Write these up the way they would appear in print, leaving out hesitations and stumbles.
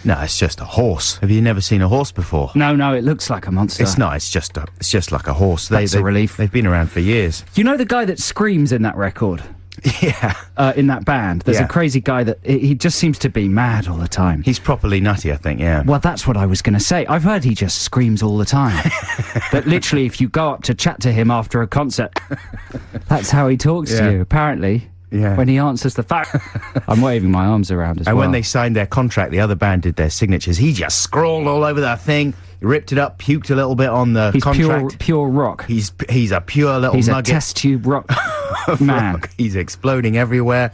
No, it's just a horse. Have you never seen a horse before? No, it looks like a monster. It's not. It's just like a horse. That's a relief. They've been around for years. You know the guy that screams in that record? Yeah. In that band. There's a crazy guy that he just seems to be mad all the time. He's properly nutty, I think, yeah. Well, that's what I was going to say. I've heard he just screams all the time. That literally, if you go up to chat to him after a concert, that's how he talks to you, apparently. Yeah. When he answers the phone. I'm waving my arms around as well. And when they signed their contract, the other band did their signatures. He just scrawled all over that thing, ripped it up, puked a little bit on the contract. He's pure rock. He's a pure little nugget. He's a test tube rock man. Rock. He's exploding everywhere.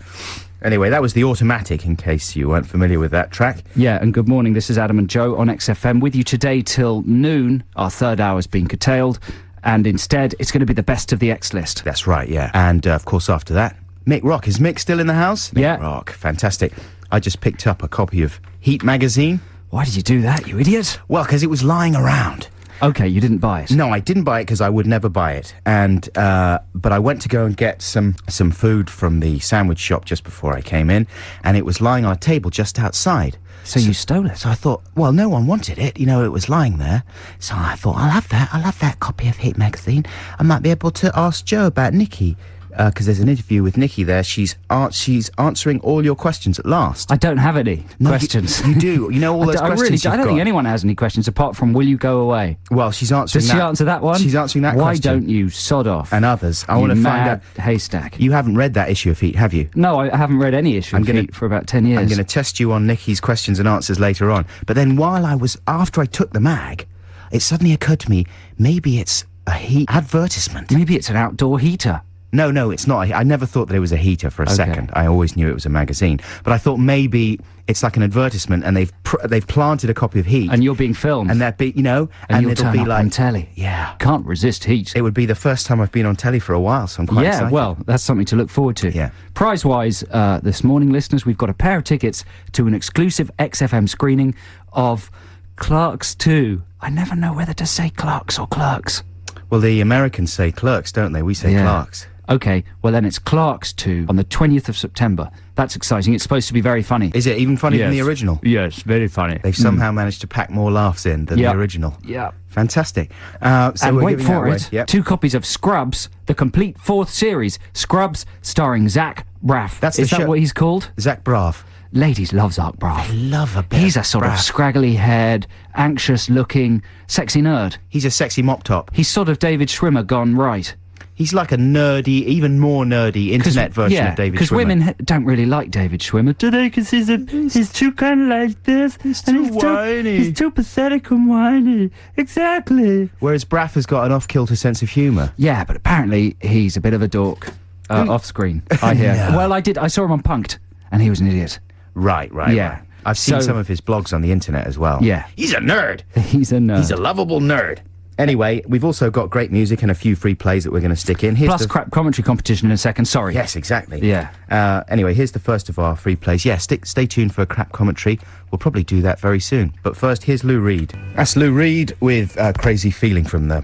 Anyway, that was The Automatic, in case you weren't familiar with that track. Yeah, and good morning, this is Adam and Joe on XFM, with you today till noon. Our third hour's been curtailed, and instead, it's going to be the best of the X list. That's right, yeah. And, of course, after that, Mick Rock. Is Mick still in the house? Mick Rock, fantastic. I just picked up a copy of Heat magazine. Why did you do that, you idiot? Well, because it was lying around. Okay, you didn't buy it? No, I didn't buy it because I would never buy it. And but I went to go and get some food from the sandwich shop just before I came in, and it was lying on a table just outside. So you stole it? So I thought, well, no one wanted it. You know, it was lying there. So I thought, I'll have that copy of Heat magazine. I might be able to ask Joe about Nikki. Because there's an interview with Nikki there. She's answering all your questions at last. I don't have any questions. You do. You know all those questions I don't think anyone has any questions apart from, will you go away? Well, she's answering Does that. she answer that one? She's answering that Why question. Why don't you sod off? And others. I want to find out. Haystack. You haven't read that issue of Heat, have you? No, I haven't read any issue of Heat for about 10 years. I'm going to test you on Nikki's questions and answers later on. But then after I took the mag, it suddenly occurred to me, maybe it's a Heat advertisement. Maybe it's an outdoor heater. No, it's not. I never thought that it was a heater for a second. I always knew it was a magazine. But I thought maybe it's like an advertisement, and they've planted a copy of Heat. And you're being filmed. And that'd be, and you'll it'll turn be up like on telly. Yeah. Can't resist Heat. It would be the first time I've been on telly for a while, so I'm quite excited. Yeah, well, that's something to look forward to. Yeah. Prize-wise, this morning, listeners, we've got a pair of tickets to an exclusive XFM screening of Clerks 2. I never know whether to say Clerks or Clerks. Well, the Americans say Clerks, don't they? We say Clerks. Okay, well then it's Clerks 2 on the 20th of September. That's exciting. It's supposed to be very funny. Is it even funnier than the original? Yes, very funny. They've somehow managed to pack more laughs in than the original. Yeah. Fantastic. So and we're wait giving for that it, away. Yep. 2 copies of Scrubs, the complete 4th series. Scrubs, starring Zach Braff. Is that what he's called? Zach Braff. Ladies love Zach Braff. I love a bit. He's a sort of scraggly-haired, anxious-looking, sexy nerd. He's a sexy mop-top. He's sort of David Schwimmer gone right. He's like a nerdy, even more nerdy internet version of David Schwimmer. Because women don't really like David Schwimmer today, because he's too kind of like this. He's too whiny. He's too pathetic and whiny. Exactly. Whereas Braff has got an off-kilter sense of humour. Yeah, but apparently he's a bit of a dork. Off-screen, I hear. No. Well, I saw him on Punk'd, and he was an idiot. Right. Yeah. Right. I've seen some of his blogs on the internet as well. Yeah. He's a nerd. He's a nerd. He's a lovable nerd. Anyway, we've also got great music and a few free plays that we're going to stick in. Plus crap commentary competition in a second, sorry. Yes, exactly. Yeah. Anyway, here's the first of our free plays. Yeah, stay tuned for crap commentary. We'll probably do that very soon. But first, here's Lou Reed. That's Lou Reed with Crazy Feeling from the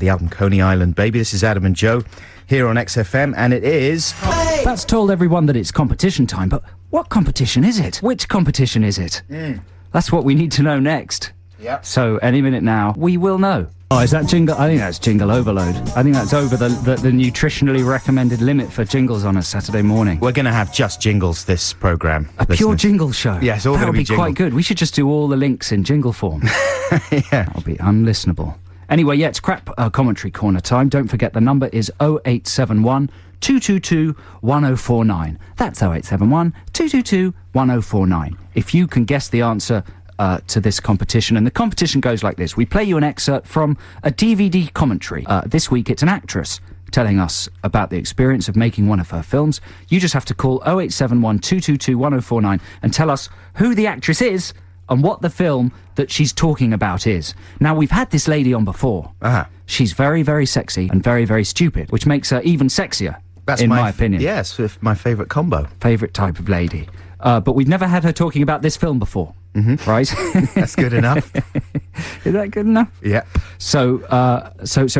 album Coney Island Baby. This is Adam and Joe here on XFM, and it is... Hey! That's told everyone that it's competition time, but what competition is it? Which competition is it? That's what we need to know next. Yep. So any minute now, we will know. Oh, is that jingle? I think that's jingle overload. I think that's over the nutritionally recommended limit for jingles on a Saturday morning. We're going to have just jingles this programme. A pure jingle show. Yeah, it's all going to be jingle. That would be quite good. We should just do all the links in jingle form. Yeah. That'll be unlistenable. Anyway, yeah, it's crap commentary corner time. Don't forget the number is 0871 222 1049. That's 0871 222 1049. If you can guess the answer to this competition, and the competition goes like this. We play you an excerpt from a DVD commentary. This week it's an actress telling us about the experience of making one of her films. You just have to call 0871 222 1049 and tell us who the actress is and what the film that she's talking about is. Now, we've had this lady on before. She's very, very sexy and very, very stupid, which makes her even sexier, in my opinion. Yes, my favourite combo. Favourite type of lady. But we've never had her talking about this film before. Right? That's good enough. Is that good enough? Yeah. So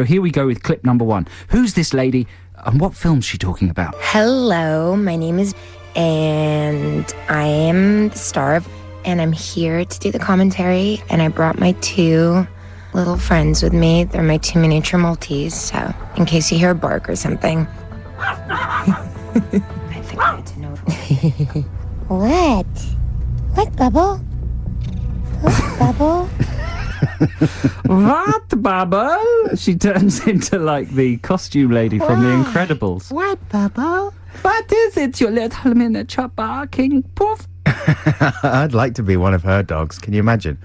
here we go with clip number 1. Who's this lady and what film's she talking about? Hello, my name is... and I am the star of and I'm here to do the commentary, and I brought my 2 little friends with me. They're my 2 miniature Maltese, so in case you hear a bark or something. I think I need to know. What? What, Bubble? What, Bubble? What, Bubble? She turns into like the costume lady from The Incredibles. What, Bubble? What is it, you little miniature barking poof? I'd like to be one of her dogs. Can you imagine?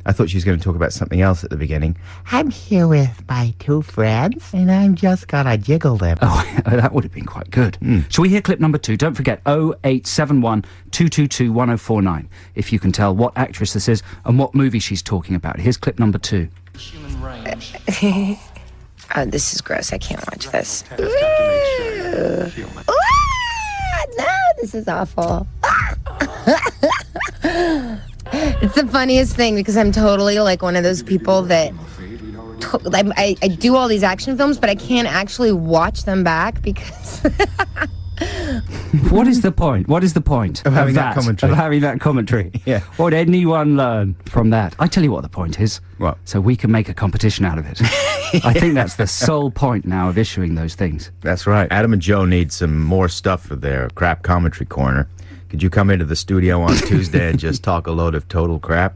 I thought she was going to talk about something else at the beginning. I'm here with my 2 friends, and I'm just gonna jiggle them. Oh, that would have been quite good. Shall we hear clip number 2? Don't forget 0871 222 1049 if you can tell what actress this is and what movie she's talking about. Here's clip number 2. Oh, this is gross. I can't watch this. No, this is awful. It's the funniest thing because I'm totally like one of those people that I do all these action films, but I can't actually watch them back because What is the point? What is the point of having that commentary? Of having that commentary? Yeah. What did anyone learn from that? I tell you what the point is. What? So we can make a competition out of it. I think that's the sole point now of issuing those things. That's right. Adam and Joe need some more stuff for their crap commentary corner. Could you come into the studio on Tuesday and just talk a load of total crap?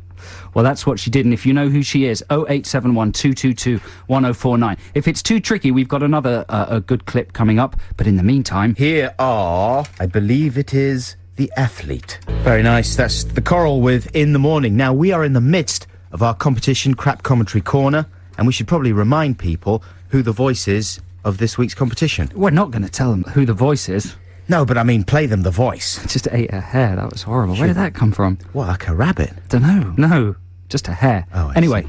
Well, that's what she did, and if you know who she is, 0871 222 1049. If it's too tricky, we've got another a good clip coming up, but in the meantime... Here are, I believe it is, The Athlete. Very nice. That's the Coral with In the Morning. Now, we are in the midst of our competition, Crap Commentary Corner, and we should probably remind people who the voice is of this week's competition. We're not going to tell them who the voice is. No, but I mean, play them the voice. Just ate a hair. That was horrible. Where did that come from? What, like a rabbit? Dunno. No, just a hair. Oh, I anyway,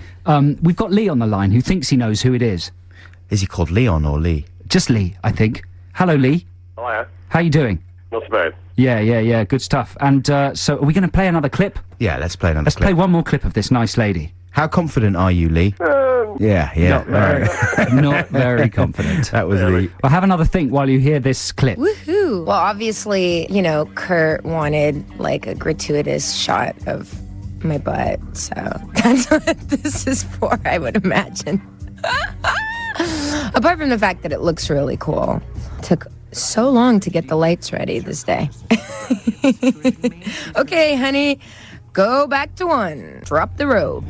we've got Lee on the line who thinks he knows who it is. Is he called Leon or Lee? Just Lee, I think. Hello, Lee. Hiya. How you doing? Not so bad. Yeah, good stuff. And so are we going to play another clip? Yeah, let's play another Let's clip. play one more clip of this nice lady. How confident are you, Lee? Yeah. Not very, not very confident. That was Lee. Well, have another think while you hear this clip. Woohoo! Well, obviously, you know, Kurt wanted like a gratuitous shot of my butt, so that's what this is for, I would imagine. Apart from the fact that it looks really cool. Took so long to get the lights ready this day. Okay, honey, go back to 1. Drop the robe.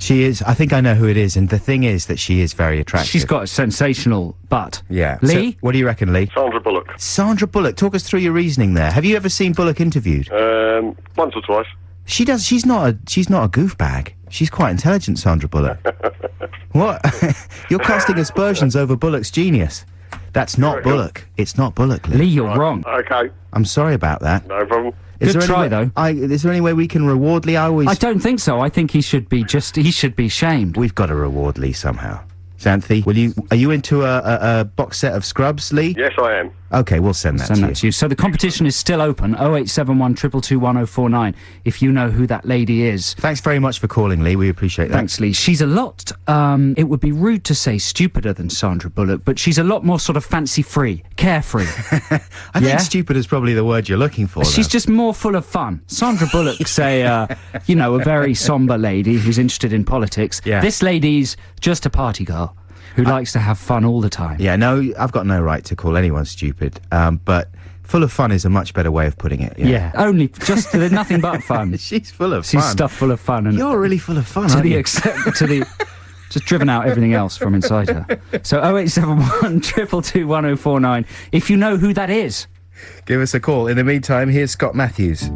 She is, I think I know who it is, and the thing is that she is very attractive. She's got a sensational butt. Yeah. Lee? So, what do you reckon, Lee? Sandra Bullock. Sandra Bullock, talk us through your reasoning there. Have you ever seen Bullock interviewed? Once or twice. She's not a goofbag. She's quite intelligent, Sandra Bullock. What? You're casting aspersions over Bullock's genius. That's not Bullock. It's not Bullock, Lee. Lee, you're wrong. Okay, I'm sorry about that. no problem. Is Good there try, any way, though. Is there any way we can reward Lee? I don't think so. I think he should be shamed. We've got to reward Lee somehow. Xanthi, are you into a box set of Scrubs, Lee? Yes, I am. Okay, we'll send that to you. So the competition is still open, 0871 222 1049, if you know who that lady is. Thanks very much for calling, Lee. We appreciate that. Thanks, Lee. She's a lot, it would be rude to say stupider than Sandra Bullock, but she's a lot more sort of fancy-free, carefree. I think stupid is probably the word you're looking for. She's just more full of fun. Sandra Bullock's a very somber lady who's interested in politics. Yeah. This lady's just a party girl who likes to have fun all the time. Yeah, no, I've got no right to call anyone stupid, but full of fun is a much better way of putting it. Yeah, only just there's nothing but fun. She's full of She's fun. stuffed full of fun. And You're really full of fun, to aren't the you? extent to the just driven out everything else from inside her. So 0871 222 1049 if you know who that is. Give us a call. In the meantime, here's Scott Matthews.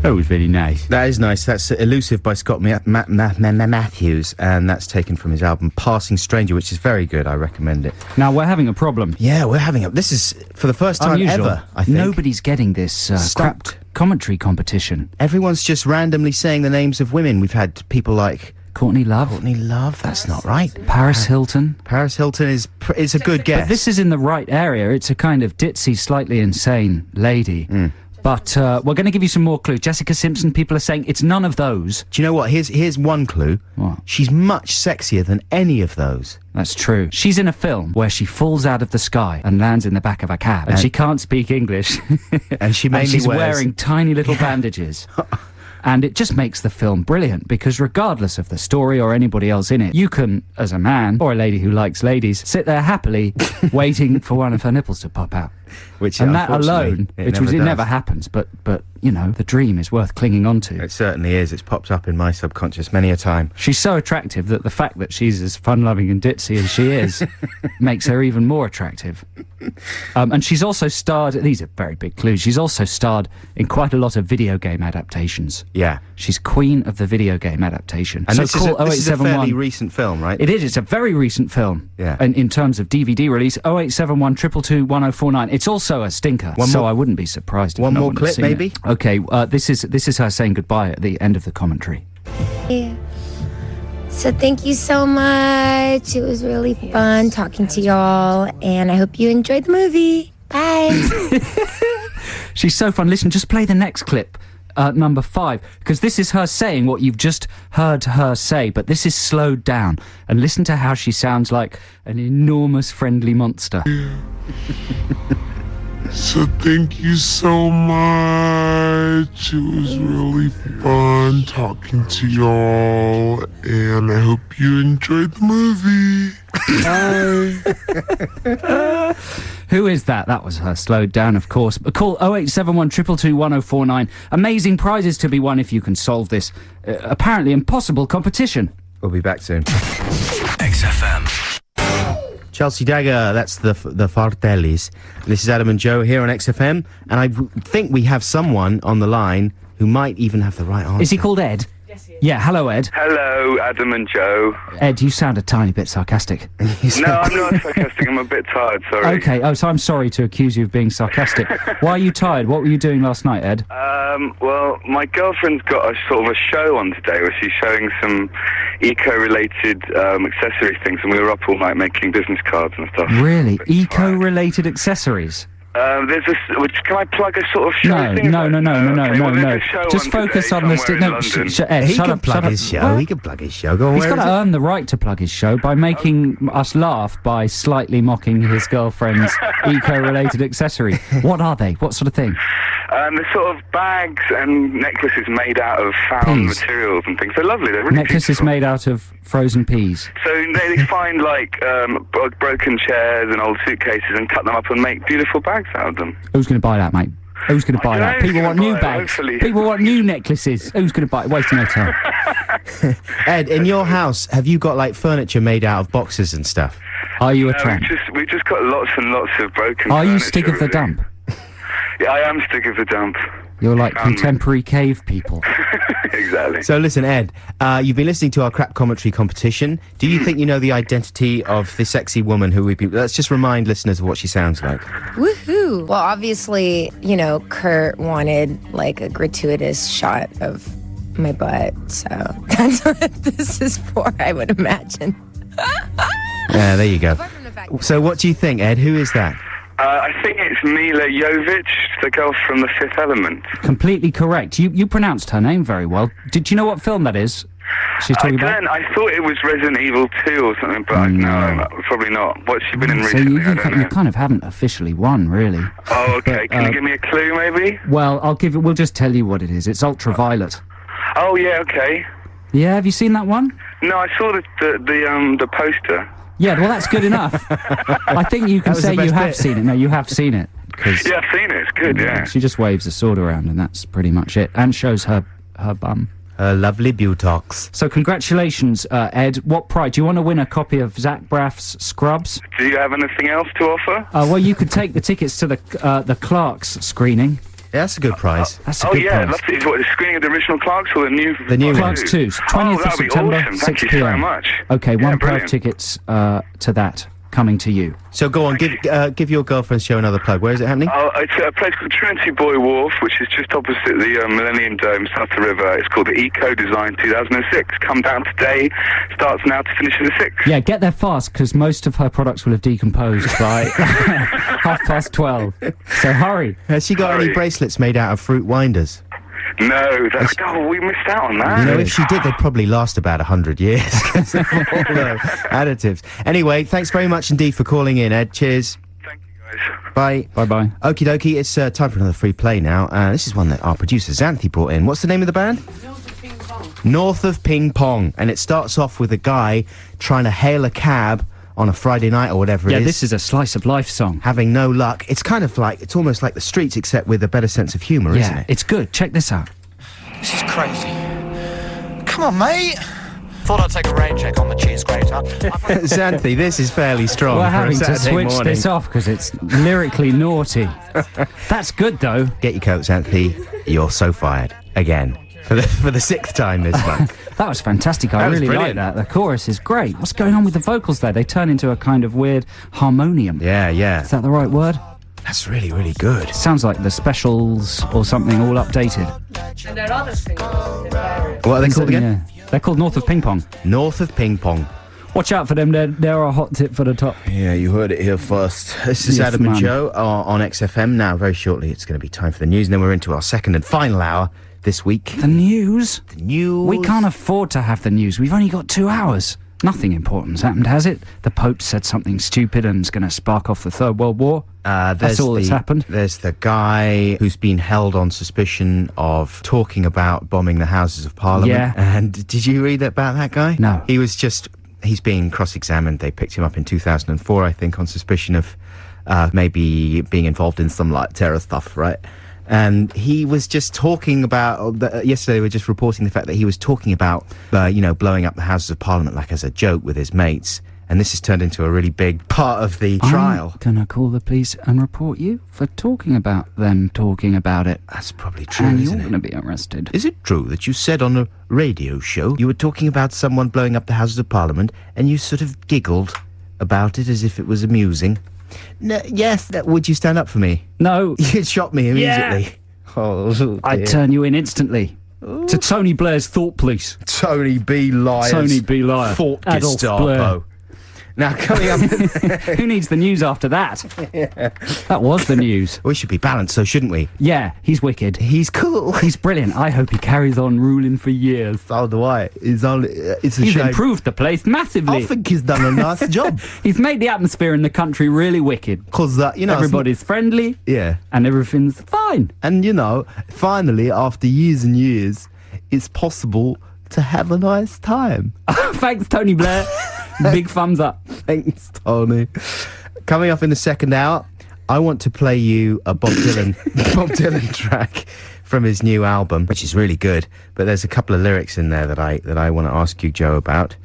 That was very nice. That is nice. That's Elusive by Scott Matthews, and that's taken from his album Passing Stranger, which is very good. I recommend it. Now we're having a problem. Yeah, we're having this is for the first time Unusual. ever, I think. Nobody's getting this crap Stumped. commentary competition. Everyone's just randomly saying the names of women. We've had people like Courtney Love. Courtney Love. That's not right. Paris Hilton. Paris Hilton is a good guess. But this is in the right area. It's a kind of ditzy, slightly insane lady. But we're going to give you some more clue. Jessica Simpson, people are saying it's none of those. Do you know what? Here's one clue. What? She's much sexier than any of those. That's true. She's in a film where she falls out of the sky and lands in the back of a cab. And she can't speak English. And she mainly she's wears... wearing tiny little bandages. And it just makes the film brilliant, because regardless of the story or anybody else in it, you can, as a man, or a lady who likes ladies, sit there happily waiting for one of her nipples to pop out. And that alone, it never happens, but you know, the dream is worth clinging on to. It certainly is. It's popped up in my subconscious many a time. She's so attractive that the fact that she's as fun-loving and ditzy as she is makes her even more attractive. And she's also starred, these are very big clues, she's also starred in quite a lot of video game adaptations. Yeah. She's queen of the video game adaptation. And so this is a fairly recent film, right? It is. It's a very recent film. Yeah. And in terms of DVD release, 0871 222 1049. It's also a stinker, I wouldn't be surprised if one no more one had clip, seen maybe? it. Okay, this is her saying goodbye at the end of the commentary. Yeah. So thank you so much. It was really fun talking to y'all, and I hope you enjoyed the movie. Bye. She's so fun. Listen, just play the next clip, number 5, because this is her saying what you've just heard her say, but this is slowed down. And listen to how she sounds like an enormous friendly monster. So thank you so much. It was really fun talking to y'all, and I hope you enjoyed the movie. Bye. Who is that? That was her slowed down, of course. Call 0871 222 1049. Amazing prizes to be won if you can solve this apparently impossible competition. We'll be back soon. XFM. Chelsea Dagger, that's the Fartellis. This is Adam and Joe here on XFM, and I think we have someone on the line who might even have the right answer. Is he called Ed? Yes, he is. Yeah, hello, Ed. Hello, Adam and Joe. Ed, you sound a tiny bit sarcastic. No, I'm not sarcastic. I'm a bit tired, sorry. Okay, so I'm sorry to accuse you of being sarcastic. Why are you tired? What were you doing last night, Ed? Well, my girlfriend's got a sort of a show on today where she's showing some eco-related accessory things, and we were up all night making business cards and stuff. Really? Eco-related accessories? There's this. Can I plug a sort of show thing? No. There's a show Just focus on the... Ed, he shut can up, plug shut his up. show. He can plug his show. Go on, He's got to earn the right to plug his show by making us laugh by slightly mocking his girlfriend's eco-related accessory. What are they? What sort of thing? They're sort of bags and necklaces made out of found materials and things. They're lovely. They're really necklaces beautiful. made out of frozen peas. So they find like broken chairs and old suitcases and cut them up and make beautiful bags out of them. Who's going to buy that, mate? Who's going to buy that? People want new bags. Hopefully. People want new necklaces. Who's going to buy it? Wasting no time. Ed, in your house, have you got like furniture made out of boxes and stuff? Are you a tramp? We've just got lots and lots of broken Are you furniture, stick of the really. dump? Yeah, I am stick of the dump. You're like contemporary cave people. Exactly. So listen, Ed, you've been listening to our crap commentary competition. Do you think you know the identity of the sexy woman who we've been... Let's just remind listeners of what she sounds like. Woohoo! Well, obviously, you know, Kurt wanted like a gratuitous shot of my butt, so that's what this is for, I would imagine. Yeah, there you go. So what do you think, Ed? Who is that? I think it's Mila Jovovich, the girl from The Fifth Element. Completely correct. You pronounced her name very well. Did you know what film that is? She's talking about. I thought it was Resident Evil 2 or something, but no, probably not. What's she been in So recently? you kind of haven't officially won, really. Oh, okay. But, Can you give me a clue, maybe? Well, we'll just tell you what it is. It's Ultraviolet. Oh, yeah, okay. Yeah, have you seen that one? No, I saw the poster. Yeah, well, that's good enough. I think you can That was the say you best have bit. seen it. No, you have seen it. Yeah, I've seen it. It's good, yeah. She just waves a sword around, and that's pretty much it. And shows her bum. Her lovely butox. So congratulations, Ed. What prize? Do you want to win a copy of Zach Braff's Scrubs? Do you have anything else to offer? Well, you could take the tickets to the Clark's screening. Yeah, that's a good prize. That's a good prize. That's the screening of the original Clarks or the new Clark's 2, 20th of that'd be September, awesome. 6 Thank you p.m. so much. Okay, one pair of brilliant. tickets to that coming to you. So go on, give your girlfriend's show another plug. Where is it happening? It's a place called Trinity Boy Wharf, which is just opposite the Millennium Dome, south of the river. It's called the Eco Design 2006. Come down today. Starts now to finish in the 6th. Yeah, get there fast, because most of her products will have decomposed by 12:30. So hurry. Has she got any bracelets made out of fruit winders? No, we missed out on that. You know, if she did, they'd probably last about 100 years. Because of all the additives. Anyway, thanks very much indeed for calling in, Ed. Cheers. Thank you, guys. Bye. Bye-bye. Okie dokie, it's time for another free play now. This is one that our producer Xanthi brought in. What's the name of the band? North of Ping Pong. And it starts off with a guy trying to hail a cab on a Friday night or whatever it is. Yeah, this is a slice of life song. Having no luck. It's kind of like, it's almost like The Streets, except with a better sense of humour, isn't it? It's good. Check this out. This is crazy. Come on, mate. Thought I'd take a rain check on the cheese grater. Xanthi, this is fairly strong. We're for a having to Saturday switch morning. this off because it's lyrically naughty. That's good, though. Get your coat, Xanthi. You're so fired. Again. For the sixth time this month. That was fantastic. I That was really like brilliant. that. The chorus is great. What's going on with the vocals there? They turn into a kind of weird harmonium. Yeah. Is that the right word? That's really, really good. Sounds like the specials or something all updated. And there are other singles. What are they called again? Yeah. They're called North of Ping Pong. North of Ping Pong. Watch out for them. They're a hot tip for the top. Yeah, you heard it here first. This is Yes, Adam and man. Joe on XFM. Now, very shortly, it's going to be time for the news, and then we're into our second and final hour this week. The news? The news. We can't afford to have the news. We've only got 2 hours. Nothing important's happened, has it? The Pope said something stupid and it's going to spark off the Third World War. That's all that's happened. There's the guy who's been held on suspicion of talking about bombing the Houses of Parliament. Yeah. And did you read about that guy? No. He's being cross-examined. They picked him up in 2004, I think, on suspicion of maybe being involved in some, like, terror stuff, right? And he was just talking about... yesterday, we were just reporting the fact that he was talking about, blowing up the Houses of Parliament, like, as a joke with his mates. And this has turned into a really big part of the trial. I'm going to call the police and report you for talking about them talking about it. That's probably true, And isn't you're it? going to be arrested. Is it true that you said on a radio show you were talking about someone blowing up the Houses of Parliament and you sort of giggled about it as if it was amusing? No, yes, would you stand up for me? No. You'd shot me immediately. Yeah. Oh, dear. I'd turn you in instantly. To Tony Blair's Thought Police. Tony B. Liars. Tony B. Liar. Fort Adolf Gestapo. Blair. Now, coming up... Who needs the news after that? That was the news. We should be balanced, though, shouldn't we? Yeah, he's wicked. He's cool. He's brilliant. I hope he carries on ruling for years. So do I. It's a He's shame. improved the place massively. I think he's done a nice job. He's made the atmosphere in the country really wicked. Because, Everybody's friendly. Yeah. And everything's fine. And, finally, after years and years, it's possible to have a nice time. Thanks, Tony Blair. Big thumbs up. Thanks, Tony. Coming up in the second hour, I want to play you a Bob Dylan track from his new album, which is really good. But there's a couple of lyrics in there that I want to ask you, Joe, about.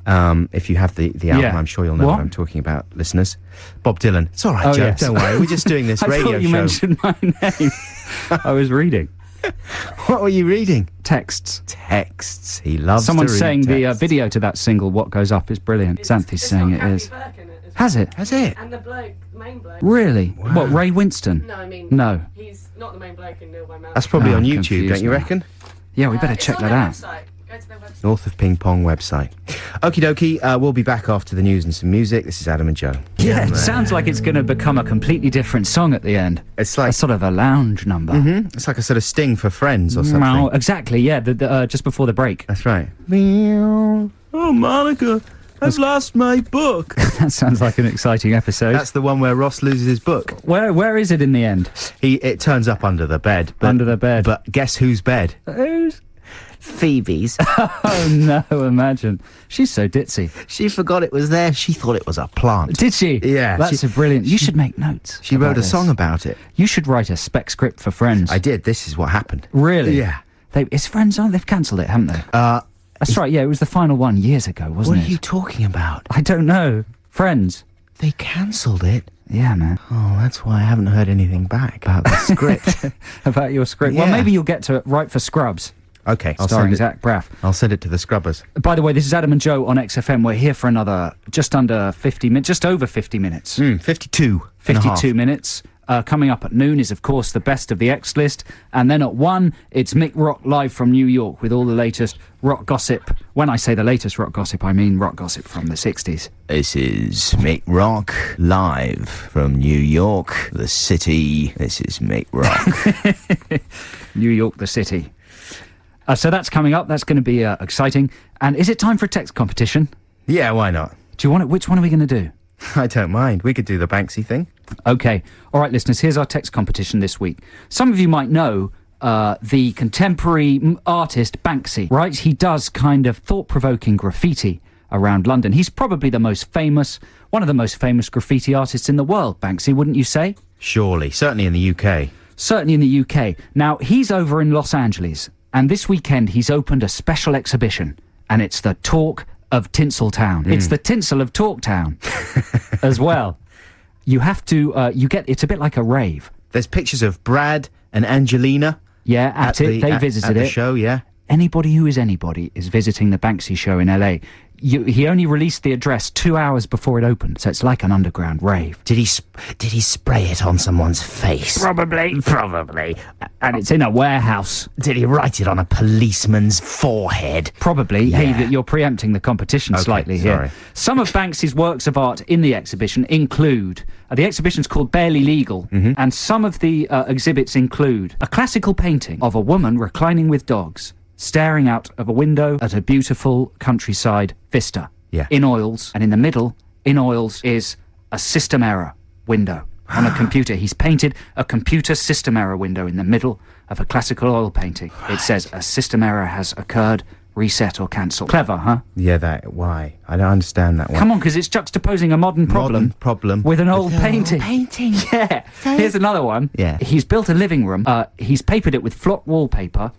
If you have the album, Yeah. I'm sure you'll know what I'm talking about, listeners. Bob Dylan. It's all right, Joe. Yes. Don't worry. We're just doing this I radio thought you show. mentioned my name. I was reading. What were you reading? Texts. Texts. He loves Someone's to read saying the texts. video to that single, What Goes Up, is brilliant. Xanthi's saying it is. Has it? Has it? And the bloke, the main bloke. Really? What, Ray Winston? No, I mean, No. he's not the main bloke in Neil by Mouth. That's probably Oh, on I'm YouTube, confused don't you now. reckon? Yeah, we better It's check on that their out. website. Go to their website. North of Ping Pong website. Okie dokie, we'll be back after the news and some music. This is Adam and Joe. Yeah, it man. sounds like it's going to become a completely different song at the end. It's like A sort of a lounge number. it's like a sort of sting for Friends or something. No, exactly, yeah, just before the break. That's right. Oh, Monica, I've lost my book. That sounds like an exciting episode. That's the one where Ross loses his book. Where is it in the end? It turns up under the bed. But, Under the bed. But guess whose bed? Who's? Phoebe's. Oh no, imagine. She's so ditzy. She forgot it was there. She thought it was a plant. Did she? Yeah, That's she- a brilliant. You should make notes. She about wrote a this. song about it. You should write a spec script for Friends. I did. This is what happened. Really? Yeah. It's Friends on? They've cancelled it, haven't they? That's right, yeah, it was the final one years ago, wasn't What it? are you talking about? I don't know. Friends. They cancelled it. Yeah, man. Oh, that's why I haven't heard anything back about the script. About your script. Well, Yeah. maybe you'll get to write for Scrubs, Okay, I'll starring send it. Zach Braff. I'll send it to the Scrubbers. By the way, this is Adam and Joe on XFM. We're here for another just over 50 minutes. 52. 52 minutes. Coming up at noon is, of course, the best of the X list. And then at 1, it's Mick Rock live from New York with all the latest rock gossip. When I say the latest rock gossip, I mean rock gossip from the 60s. This is Mick Rock live from New York, the city. This is Mick Rock. New York, the city. So that's coming up. That's going to be exciting. And is it time for a text competition? Yeah, why not? Do you want it? Which one are we going to do? I don't mind. We could do the Banksy thing. Okay. All right, listeners, here's our text competition this week. Some of you might know the contemporary artist Banksy, right? He does kind of thought-provoking graffiti around London. He's probably one of the most famous graffiti artists in the world, Banksy, wouldn't you say? Surely. Certainly in the UK. Certainly in the UK. Now, he's over in Los Angeles, and this weekend he's opened a special exhibition, and it's the Talk of Tinseltown. It's the tinsel of Talktown as well. You have to, it's a bit like a rave. There's pictures of Brad and Angelina. Yeah, they visited the show, yeah. Anybody who is anybody is visiting the Banksy show in LA. He only released the address 2 hours before it opened, so it's like an underground rave. Did he spray it on someone's face? Probably. And it's in a warehouse. Did he write it on a policeman's forehead? Probably. Yeah. Hey, you're preempting the competition slightly here. Sorry. Some of Banksy's works of art in the exhibition include... the exhibition's called Barely Legal, and some of the exhibits include a classical painting of a woman reclining with dogs, staring out of a window at a beautiful countryside vista. Yeah. In oils, and in the middle, in oils, is a system error window on a computer. He's painted a computer system error window in the middle of a classical oil painting. It says, a system error has occurred, reset or cancel. Clever, huh? Yeah, why? I don't understand that one. Come on, because it's juxtaposing a modern problem with an old painting. Yeah. Here's another one. Yeah. He's built a living room. He's papered it with flock wallpaper.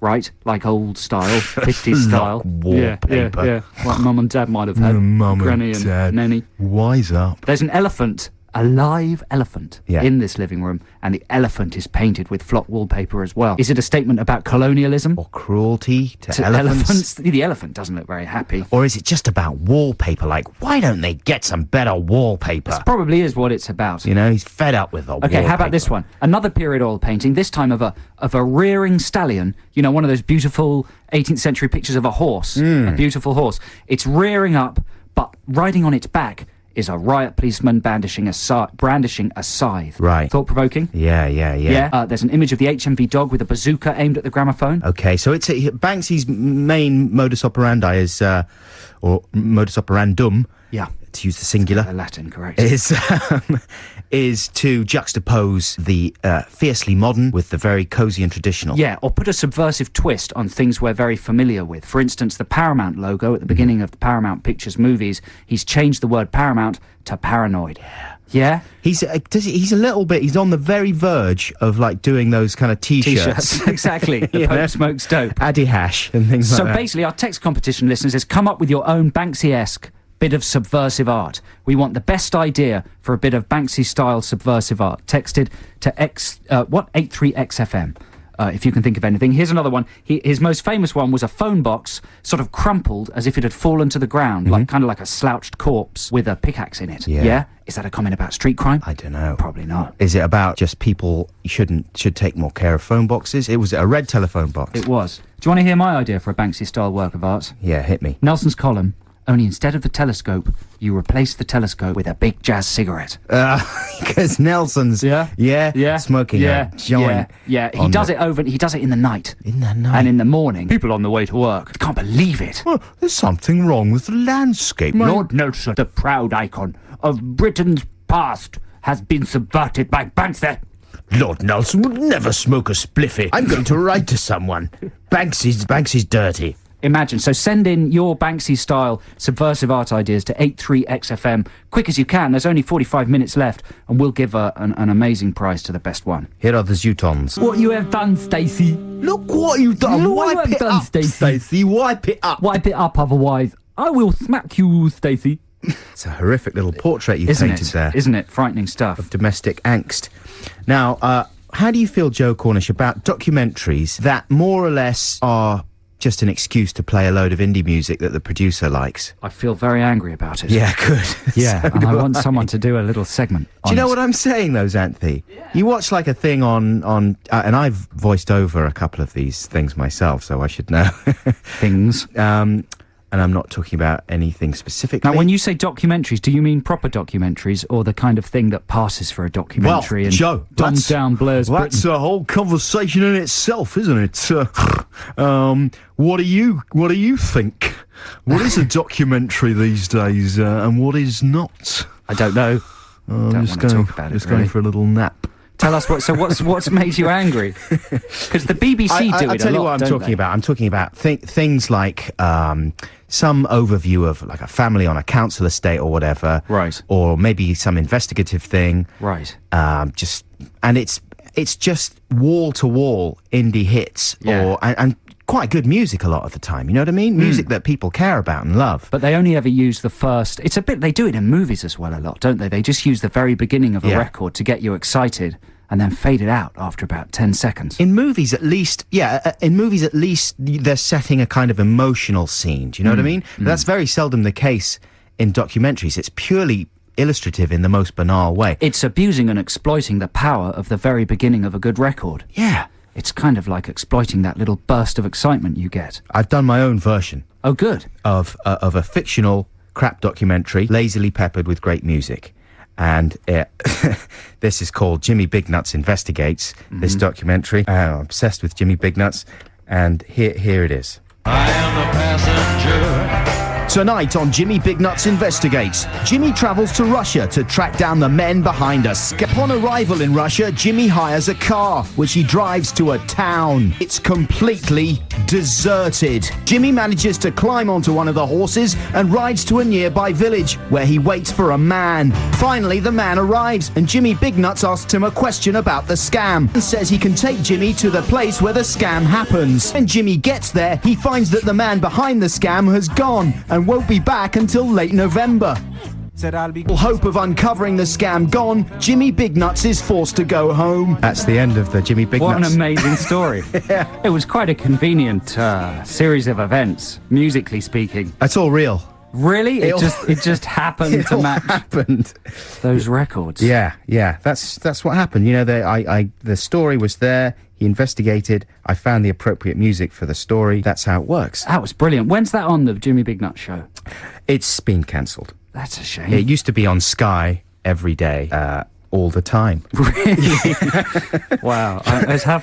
Right, like old style, 50s style. Wallpaper. Yeah. Like Mum and Dad might have had. Granny and Nanny. Wise up. There's an elephant, a live elephant, in this living room, and the elephant is painted with flock wallpaper as well. Is it a statement about colonialism? Or cruelty to elephants? The elephant doesn't look very happy. Or is it just about wallpaper? Like, why don't they get some better wallpaper? This probably is what it's about. You know, he's fed up with the wallpaper. Okay, how about this one? Another period oil painting, this time of a rearing stallion. You know, one of those beautiful 18th century pictures of a horse. A beautiful horse. It's rearing up, but riding on its back is a riot policeman brandishing a scythe. Right. Thought-provoking? Yeah. There's an image of the HMV dog with a bazooka aimed at the gramophone. Okay, so Banksy's main modus operandi is, or modus operandum, to use the singular, Latin, correct, is to juxtapose the fiercely modern with the very cosy and traditional. Yeah, or put a subversive twist on things we're very familiar with. For instance, the Paramount logo at the beginning of the Paramount Pictures movies, he's changed the word Paramount to paranoid. Yeah? He's a little bit, he's on the very verge of like doing those kind of t-shirts. Exactly. The Pope smokes dope. Addy hash and things like that. So basically our text competition, listeners, is come up with your own Banksy-esque bit of subversive art. We want the best idea for a bit of Banksy-style subversive art. Texted to 83XFM. If you can think of anything. Here's another one. His most famous one was a phone box, sort of crumpled as if it had fallen to the ground, like kind of like a slouched corpse with a pickaxe in it. Yeah. Is that a comment about street crime? I don't know. Probably not. Is it about just people should take more care of phone boxes? It was a red telephone box. It was. Do you want to hear my idea for a Banksy-style work of art? Yeah, hit me. Nelson's column. Only instead of the telescope, you replace the telescope with a big jazz cigarette. Because Nelson's smoking a joint. Yeah. He does it in the night. In the night. And in the morning, people on the way to work can't believe it. Well, there's something wrong with the landscape. Lord Nelson, the proud icon of Britain's past, has been subverted by Banksy. Lord Nelson would never smoke a spliffy. I'm going to write to someone. Banksy's dirty. Imagine. So send in your Banksy-style subversive art ideas to 83XFM. Quick as you can. There's only 45 minutes left, and we'll give an amazing prize to the best one. Here are the Zootons. What you have done, Stacey. Look what you've done. Look what Wipe you have it done, up, Stacey. Wipe it up. Wipe it up, otherwise I will smack you, Stacey. It's a horrific little portrait you've painted there. Isn't it? Frightening stuff. Of domestic angst. Now, how do you feel, Joe Cornish, about documentaries that more or less are just an excuse to play a load of indie music that the producer likes? I feel very angry about it. Yeah, good. Yeah, and I want someone to do a little segment on Do you know it. what I'm saying, though, Xanthi? Yeah. You watch like a thing on and I've voiced over a couple of these things myself, so I should know. Things. And I'm not talking about anything specifically. Now, when you say documentaries, do you mean proper documentaries or the kind of thing that passes for a documentary and Joe, dumbs down Blair's That's Britain? a whole conversation in itself, isn't it? What do you think? What is a documentary these days, and what is not? I don't know. I'm just going for a little nap. Tell us what's made you angry? Because the BBC do it a lot. I'll tell you what I'm talking about. I'm talking about things like some overview of like a family on a council estate or whatever, right? Or maybe some investigative thing, right? It's just wall to wall indie hits, and quite good music a lot of the time. You know what I mean? Music that people care about and love. But they only ever use the first. It's a bit. They do it in movies as well a lot, don't they? They just use the very beginning of a record to get you excited, and then fade it out after about 10 seconds. In movies, at least, they're setting a kind of emotional scene. Do you know what I mean? But that's very seldom the case in documentaries. It's purely illustrative in the most banal way. It's abusing and exploiting the power of the very beginning of a good record. Yeah. It's kind of like exploiting that little burst of excitement you get. I've done my own version. Oh, good. Of a fictional crap documentary, lazily peppered with great music. And this is called Jimmy Big Nuts Investigates, this documentary. I'm obsessed with Jimmy Big Nuts, and here it is. I am the passenger. Tonight on Jimmy Big Nuts Investigates, Jimmy travels to Russia to track down the men behind a scam. Upon arrival in Russia, Jimmy hires a car, which he drives to a town. It's completely deserted. Jimmy manages to climb onto one of the horses and rides to a nearby village, where he waits for a man. Finally, the man arrives, and Jimmy Big Nuts asks him a question about the scam, and says he can take Jimmy to the place where the scam happens. When Jimmy gets there, he finds that the man behind the scam has gone, and won't be back until late November. All hope of uncovering the scam gone, Jimmy Big Nuts is forced to go home. That's the end of the Jimmy Big Nuts. What an amazing story. It was quite a convenient series of events, musically speaking. That's all real. Really? It just happened to match happened. those records. Yeah. That's what happened. You know, the story was there. He investigated. I found the appropriate music for the story. That's how it works. That was brilliant. When's that on, the Jimmy Big Nuts show? It's been cancelled. That's a shame. It used to be on Sky every day, all the time. Really? Wow. It's how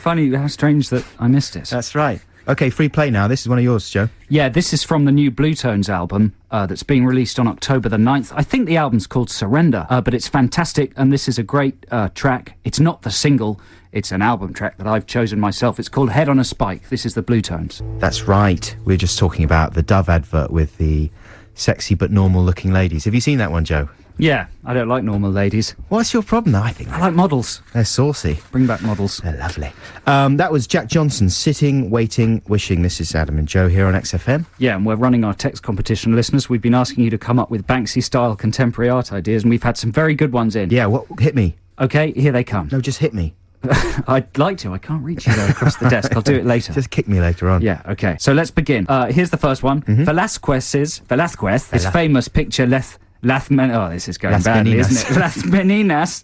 strange that I missed it. That's right. Okay, free play now. This is one of yours, Joe. Yeah, this is from the new Blue Tones album that's being released on October the 9th. I think the album's called Surrender, but it's fantastic, and this is a great track. It's not the single, it's an album track that I've chosen myself. It's called Head on a Spike. This is the Blue Tones. That's right. We were just talking about the Dove advert with the sexy but normal-looking ladies. Have you seen that one, Joe? Yeah, I don't like normal ladies. What's your problem, though? I like models. They're saucy. Bring back models. They're lovely. That was Jack Johnson, Sitting, Waiting, Wishing. This is Adam and Joe here on XFM. Yeah, and we're running our text competition, listeners. We've been asking you to come up with Banksy-style contemporary art ideas, and we've had some very good ones in. Yeah, hit me. Okay, here they come. No, just hit me. I'd like to. I can't reach you there across the desk. I'll do it later. Just kick me later on. Yeah, okay. So let's begin. Here's the first one. Velasquez, this famous picture, this is going badly, isn't it? Las Meninas.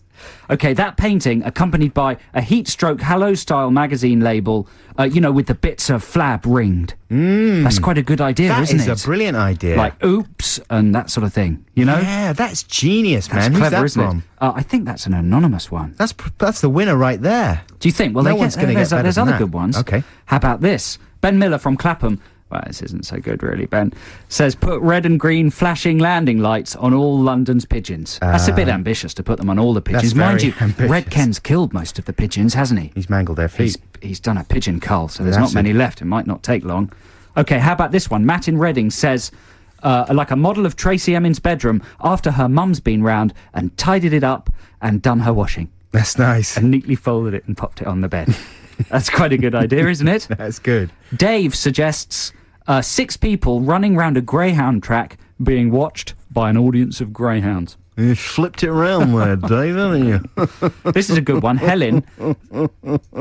Okay, that painting, accompanied by a heat-stroke Hello-style magazine label, with the bits of flab ringed. That's quite a good idea, isn't it? That is a brilliant idea. Like, oops, and that sort of thing, you know? Yeah, that's genius, man. That's clever, Who's that isn't from? it? I think that's an anonymous one. That's the winner right there. Do you think? Well, no one's going to get better there's than other that. good ones. Okay. How about this? Ben Miller from Clapham. Well, this isn't so good, really, Ben. Says, put red and green flashing landing lights on all London's pigeons. That's a bit ambitious to put them on all the pigeons. Mind you, ambitious. Red Ken's killed most of the pigeons, hasn't he? He's mangled their feet. He's done a pigeon cull, so there's not many left. It might not take long. Okay, how about this one? Matt in Reading says, like a model of Tracy Emin's bedroom after her mum's been round and tidied it up and done her washing. That's nice. And neatly folded it and popped it on the bed. That's quite a good idea, isn't it? That's good. Dave suggests 6 people running round a greyhound track being watched by an audience of greyhounds. You flipped it around there, Dave, haven't you? This is a good one. Helen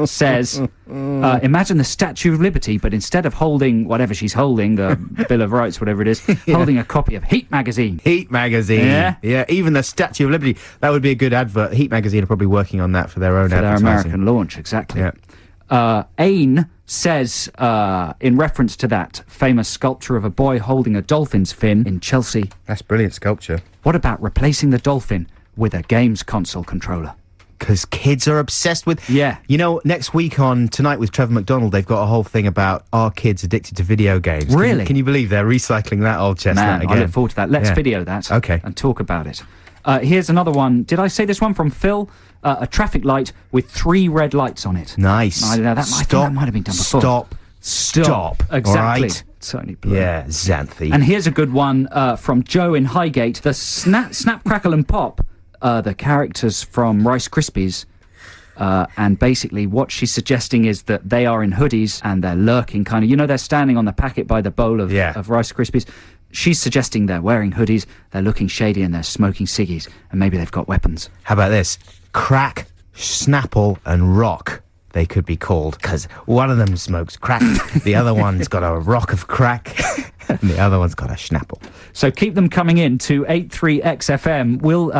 says, imagine the Statue of Liberty, but instead of holding whatever she's holding, the Bill of Rights, whatever it is, holding a copy of Heat magazine. Heat magazine. Yeah, even the Statue of Liberty. That would be a good advert. Heat magazine are probably working on that for their own advertising. Their American launch, exactly. Yeah. Ain says, in reference to that famous sculpture of a boy holding a dolphin's fin in Chelsea. That's brilliant sculpture. What about replacing the dolphin with a games console controller? Because kids are obsessed with... Yeah. You know, next week on Tonight with Trevor McDonald, they've got a whole thing about are kids addicted to video games. Really? Can you believe they're recycling that old chestnut Man, again? I look forward to that. Let's video that. Okay. And talk about it. Here's another one. Did I say this one from Phil? A traffic light with 3 red lights on it. Nice. I don't know, I think that might have been done before. Stop. Exactly. All right? Totally blue. Yeah, Xanthi. And here's a good one from Joe in Highgate. The Snap, Crackle and Pop, the characters from Rice Krispies, and basically what she's suggesting is that they are in hoodies and they're lurking kind of, you know, they're standing on the packet by the bowl of Rice Krispies. She's suggesting they're wearing hoodies, they're looking shady and they're smoking ciggies, and maybe they've got weapons. How about this? Crack, Snapple and Rock, they could be called, because one of them smokes crack, the other one's got a rock of crack, and the other one's got a Snapple. So keep them coming in to 83XFM. We'll,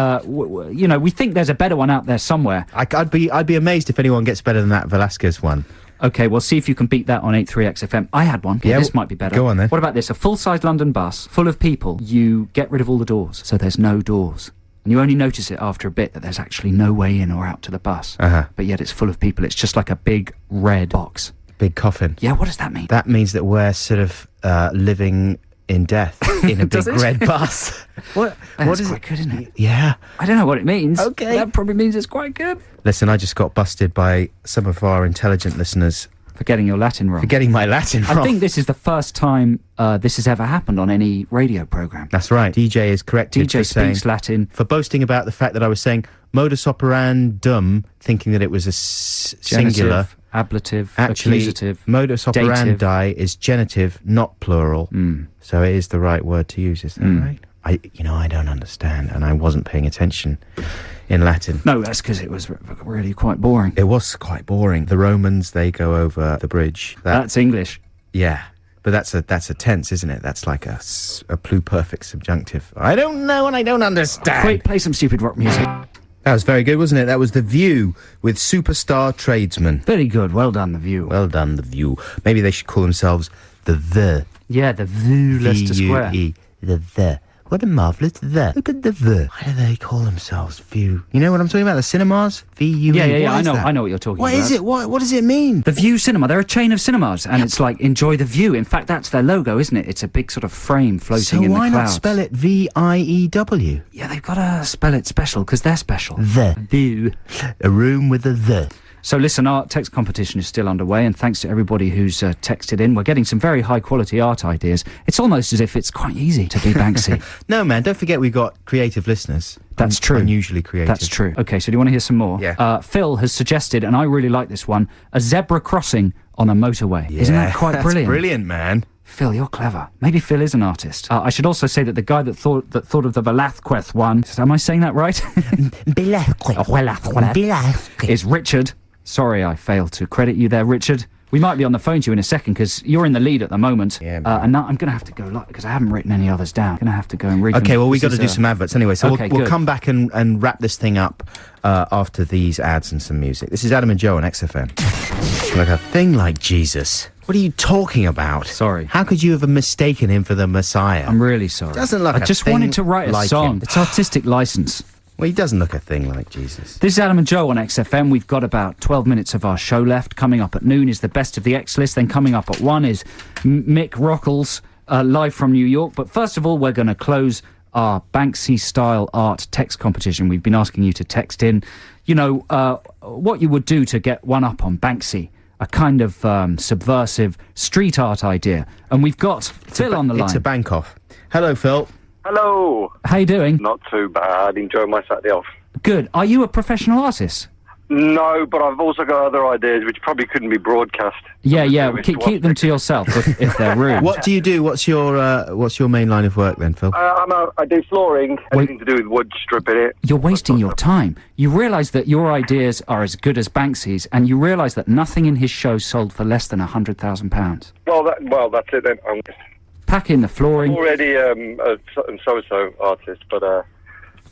you know, we think there's a better one out there somewhere. I'd be amazed if anyone gets better than that Velasquez one. Okay, well, see if you can beat that on 83XFM. I had one. Yeah, this might be better. Go on then. What about this? A full-size London bus full of people. You get rid of all the doors, so there's no doors. And you only notice it after a bit that there's actually no way in or out to the bus. But yet it's full of people. It's just like a big red box. Big coffin. Yeah, what does that mean? That means that we're sort of living in death in a big red bus. What is quite good, isn't it? Yeah. I don't know what it means. Okay. That probably means it's quite good. Listen, I just got busted by some of our intelligent listeners for getting your Latin wrong. For getting my Latin wrong. I think this is the first time this has ever happened on any radio programme. That's right. DJ is corrected DJ speaks Latin. For boasting about the fact that I was saying modus operandum, thinking that it was a singular. Ablative, actually, accusative, modus operandi is genitive, not plural. So it is the right word to use, is that right? I don't understand, and I wasn't paying attention in Latin. No, that's because it was really quite boring. It was quite boring. The Romans, they go over the bridge. That's English. Yeah, but that's a tense, isn't it? That's like a pluperfect subjunctive. I don't know and I don't understand. Wait, play some stupid rock music. That was very good, wasn't it? That was The View with Superstar Tradesman. Very good. Well done, The View. Well done, The View. Maybe they should call themselves The. Yeah, The View, Leicester Square. The. What a marvellous the. Look at the. Why do they call themselves View? You know what I'm talking about? The cinemas? V-U-E. Yeah. I know what you're talking about. What is it? What does it mean? The View Cinema. They're a chain of cinemas, and it's like, enjoy the view. In fact, that's their logo, isn't it? It's a big sort of frame floating in the clouds. So why not spell it V-I-E-W? Yeah, they've got to spell it special, because they're special. The. View. A room with a the. So listen, our text competition is still underway, and thanks to everybody who's texted in. We're getting some very high-quality art ideas. It's almost as if it's quite easy to be Banksy. No, man, don't forget we've got creative listeners. That's true. Unusually creative. That's true. Okay, so do you want to hear some more? Yeah. Phil has suggested, and I really like this one, a zebra crossing on a motorway. Yeah, Isn't that quite brilliant? That's brilliant, man. Phil, you're clever. Maybe Phil is an artist. I should also say that the guy that thought of the Velasquez one, am I saying that right? Velasquez. Is Richard. Sorry, I failed to credit you there, Richard. We might be on the phone to you in a second, because you're in the lead at the moment. Yeah, man. And now I'm going to have to go, because I haven't written any others down. I'm going to have to go and read them. Okay, well, we've got to do some adverts anyway, so okay, we'll come back and wrap this thing up after these ads and some music. This is Adam and Joe on XFM. Like a thing like Jesus. What are you talking about? Sorry. How could you have mistaken him for the Messiah? I'm really sorry. Doesn't look I just wanted to write a like song. him. It's artistic license. Well, he doesn't look a thing like Jesus. This is Adam and Joe on XFM. We've got about 12 minutes of our show left. Coming up at noon is the Best of the X list. Then coming up at 1 is Mick Rockles, live from New York. But first of all, we're going to close our Banksy-style art text competition. We've been asking you to text in, what you would do to get one up on Banksy. A kind of subversive street art idea. And we've got Phil on the line. It's a bank off. Hello, Phil. Hello. How you doing? Not too bad. Enjoying my Saturday off. Good. Are you a professional artist? No, but I've also got other ideas which probably couldn't be broadcast. Yeah. Keep them to yourself if they're rude. What do you do? What's your main line of work then, Phil? I do flooring, anything to do with wood, stripping it. You're wasting your time. You realise that your ideas are as good as Banksy's, and you realise that nothing in his show sold for less than £100,000. Well, that's it then. I'm Pack in the flooring. already a so-so artist, but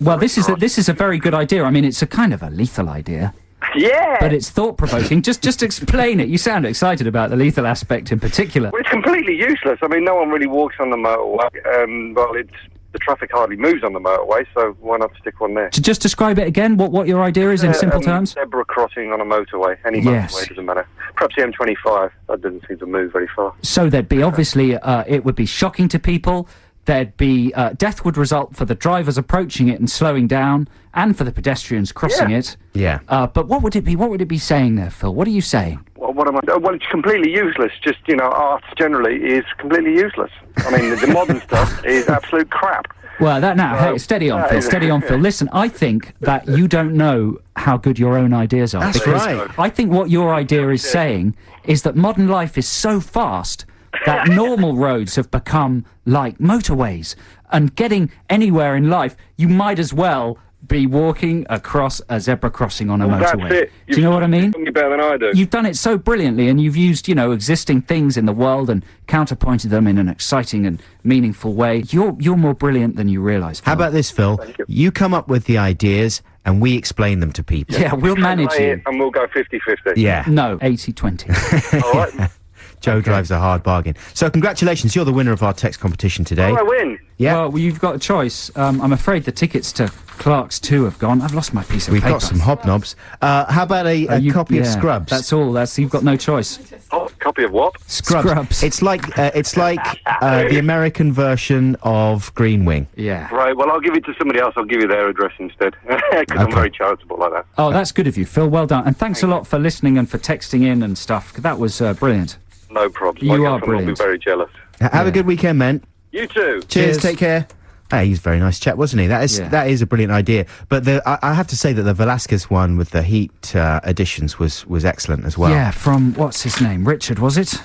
Well, this is a very good idea. I mean, it's a kind of a lethal idea. yeah. But it's thought-provoking. Just explain it. You sound excited about the lethal aspect in particular. Well, it's completely useless. I mean, no one really walks on the motorway. Well, the traffic hardly moves on the motorway, so why not stick one there? To just describe it again, what your idea is in simple terms? Zebra crossing on a motorway. Any motorway, doesn't matter. Perhaps the M25. That doesn't seem to move very far. So there'd be, obviously, it would be shocking to people. There'd be, death would result for the drivers approaching it and slowing down, and for the pedestrians crossing it. Yeah. But what would it be? What would it be saying there, Phil? What are you saying? Well, what am I? Well, it's completely useless. Just, art generally is completely useless. I mean, the modern stuff is absolute crap. Well, hey, steady on, Phil. Steady on, Phil. Listen, I think that you don't know how good your own ideas are. That's right. I think what your idea is saying is that modern life is so fast that normal roads have become like motorways. And getting anywhere in life, you might as well be walking across a zebra crossing on a motorway. That's it. Do you know what I mean? You've done better than I do. You've done it so brilliantly, and you've used, existing things in the world and counterpointed them in an exciting and meaningful way. You're more brilliant than you realise, Phil. How about this, Phil? You come up with the ideas and we explain them to people. Yeah, we'll manage you. And we'll go 50-50. Yeah. No, 80-20. All right. Joe drives a hard bargain. So congratulations, you're the winner of our text competition today. Oh, I win. Yeah. Well, you've got a choice. I'm afraid the tickets to Clark's 2 have gone. I've lost my piece of We've paper. got some hobnobs. How about a copy of Scrubs? That's all. You've got no choice. Oh, copy of what? Scrubs. It's like the American version of Green Wing. Yeah. Right, well, I'll give it to somebody else. I'll give you their address instead. Because I'm very charitable like that. Oh, that's good of you, Phil. Well done. And thanks a lot for listening and for texting in and stuff. That was brilliant. No problem. You My are girlfriend brilliant. will be very jealous. Have a good weekend, man. You too. Cheers. Take care. Hey, he's a very nice chap, wasn't he? That is a brilliant idea. But I have to say that the Velasquez one with the Heat additions was excellent as well. Yeah, from, what's his name? Richard, was it?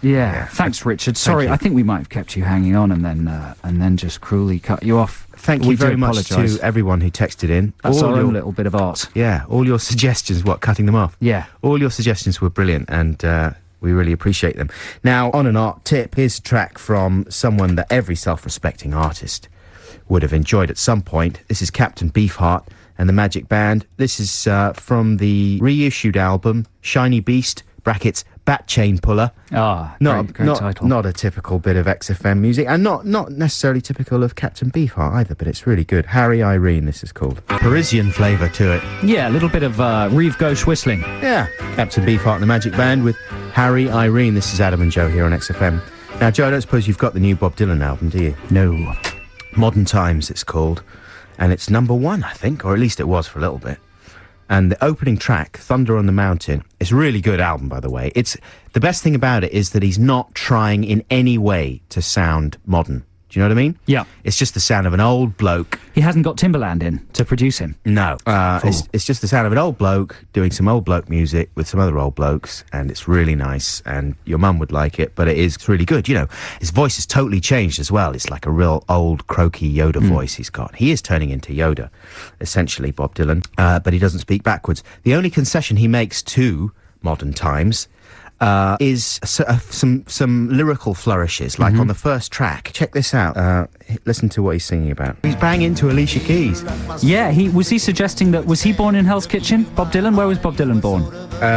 Yeah. Thanks, Richard. Sorry, I think we might have kept you hanging on and then just cruelly cut you off. Thank you very much to everyone who texted in. That's our own little bit of art. Yeah, all your suggestions, cutting them off? Yeah. All your suggestions were brilliant, and we really appreciate them. Now, on an art tip, here's a track from someone that every self-respecting artist would have enjoyed at some point. This is Captain Beefheart and the Magic Band. This is from the reissued album, Shiny Beast, brackets, Bat Chain Puller. Great title. Not a typical bit of XFM music, and not necessarily typical of Captain Beefheart either, but it's really good. Harry Irene, this is called. Parisian flavour to it. Yeah, a little bit of Reeve Gauche whistling. Yeah, Captain Beefheart and the Magic Band with Harry Irene. This is Adam and Joe here on XFM. Now, Joe, I don't suppose you've got the new Bob Dylan album, do you? No. Modern Times, it's called. And it's number 1, I think, or at least it was for a little bit. And the opening track, Thunder on the Mountain, it's a really good album, by the way. The best thing about it is that he's not trying in any way to sound modern. Do you know what I mean? Yeah. It's just the sound of an old bloke. He hasn't got Timberland in to produce him. No. It's just the sound of an old bloke doing some old bloke music with some other old blokes, and it's really nice, and your mum would like it, but it's really good. His voice has totally changed as well. It's like a real old, croaky Yoda voice he's got. He is turning into Yoda, essentially, Bob Dylan, but he doesn't speak backwards. The only concession he makes to Modern Times is some lyrical flourishes, like on the first track. Check this out. Listen to what he's singing about. He's banging to Alicia Keys. Yeah, was he suggesting that, was he born in Hell's Kitchen, Bob Dylan? Where was Bob Dylan born?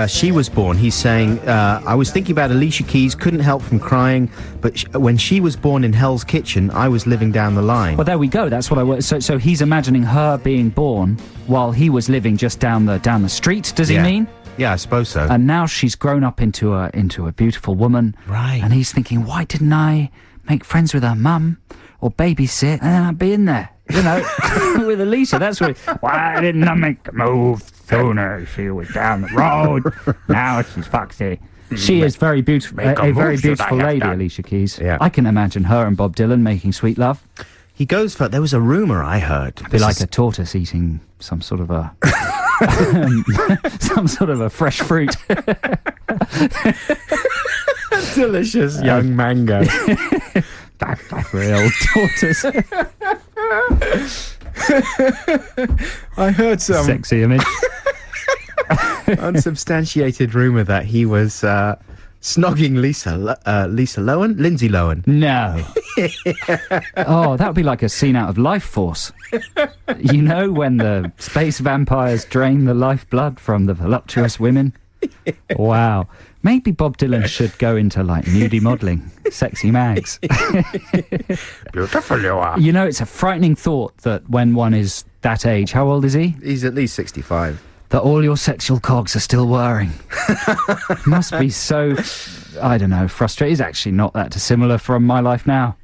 She was born. He's saying, I was thinking about Alicia Keys, couldn't help from crying, but when she was born in Hell's Kitchen, I was living down the line. Well, there we go. That's what I was. So he's imagining her being born while he was living just down the street. Does he mean? Yeah, I suppose so. And now she's grown up into a beautiful woman. Right. And he's thinking, why didn't I make friends with her mum or babysit, and then I'd be in there, with Alicia. That's what. Why didn't I make a move sooner? She was down the road. Now she's foxy. She is very beautiful, a very beautiful lady, Alicia Keys. Yeah. I can imagine her and Bob Dylan making sweet love. He goes for. There was a rumour I heard. Be like a tortoise eating some sort of a. Some sort of a fresh fruit. Delicious young mango. That real tortoise. I heard some sexy image. unsubstantiated rumour that he was snogging Lindsay Lohan. No. Oh, that would be like a scene out of Life Force. When the space vampires drain the lifeblood from the voluptuous women? Wow. Maybe Bob Dylan should go into, like, nudie modelling. Sexy Mags. Beautiful you are. You know, it's a frightening thought that when one is that age, how old is he? He's at least 65. That all your sexual cogs are still whirring. Must be so, I don't know, frustrating. It's actually not that dissimilar from my life now.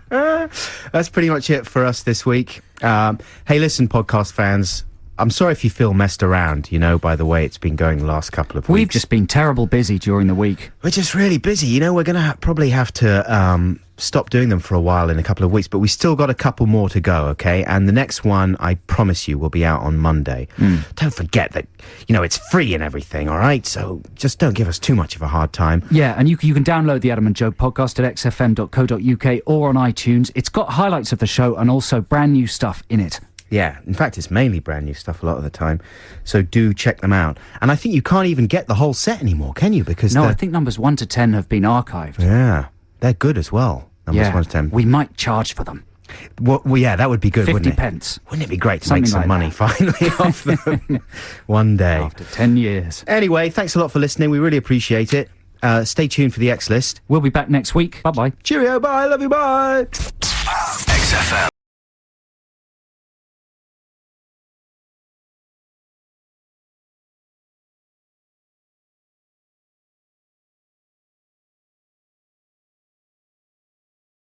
That's pretty much it for us this week. Hey, listen, podcast fans, I'm sorry if you feel messed around, you know, by the way it's been going the last couple of weeks. We've just been terrible busy during the week. We're just really busy. You know, we're going to probably have to stop doing them for a while in a couple of weeks, but we still got a couple more to go, okay? And the next one, I promise you, will be out on Monday. Don't forget that, you know, it's free and everything, all right? So just don't give us too much of a hard time. Yeah, and you can download the Adam and Joe podcast at xfm.co.uk or on iTunes. It's got highlights of the show and also brand new stuff in it. Yeah, in fact, it's mainly brand new stuff a lot of the time. So do check them out. And I think you can't even get the whole set anymore, can you? Because I think numbers 1 to 10 have been archived. Yeah, they're good as well. Numbers 1 to 10. We might charge for them. Well, yeah, that would be good, 50 wouldn't it? pence. Wouldn't it be great to Something make some like money that. finally off them one day? After 10 years. Anyway, thanks a lot for listening. We really appreciate it. Stay tuned for the X List. We'll be back next week. Bye-bye. Cheerio, bye, love you, bye. XFM.